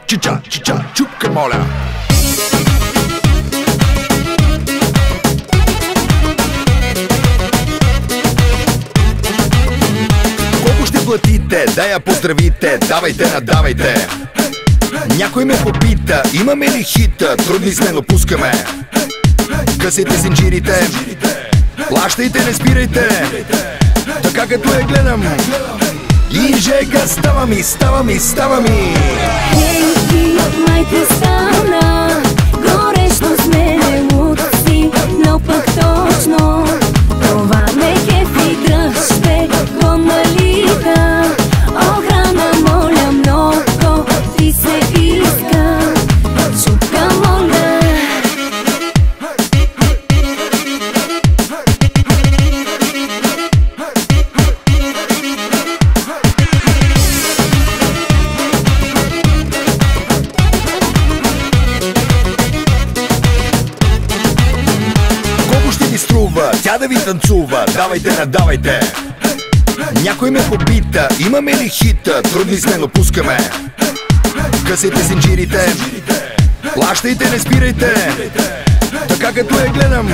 Чича, чупка, моля. Колко ще платите? Да я поздравите. Давайте, надавайте. Някой ме попита, имаме ли хита? Трудни сме, но пускаме. Късите зинджирите, плащайте, не спирайте. Така като я гледам и жега става ми. Хей ти, май ти стана горещо с мене луци, но пък точно това ме кефи, дръжте го налита. Охрана, моля много, ти се иска, чупка, моля. Струва, тя да ви танцува. Давайте, надавайте. Някой ме попита, имаме ли хита? Трудни сме, но пускаме. Късите зинджирите, плащайте, не спирайте. Така като я гледам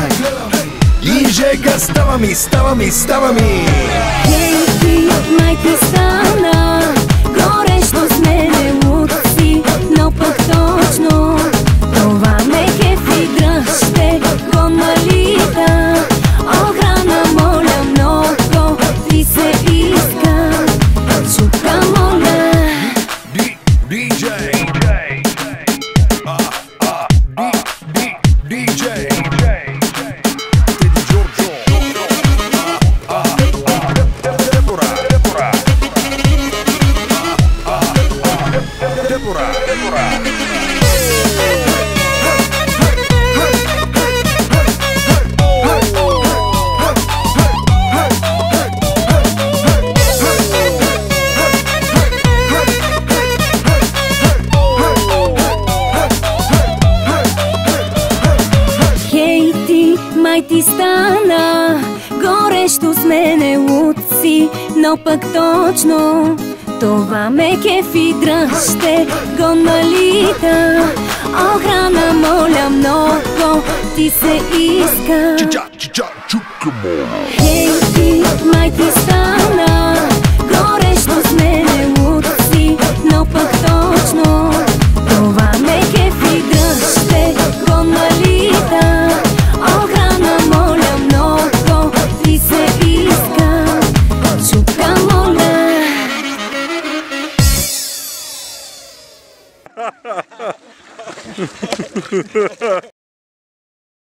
и жега става ми. Хей ти, май ти стана горещо с мене луци, но пък точно това ме кефи, дръжте го налита. Охрана, моля много, ти се иска, чупка, моля. DJ Май ти стана горещо с мене луци, но пък точно това ме кефи, дръжте го налита. Охрана, моля много, ти се иска, чича, чупка, моля. хей ти, май ти стана горещо с мене луци, но пък точно това ме кефи, дръжте го налита. Охрана, моля много, ти се иска, чупка, моля.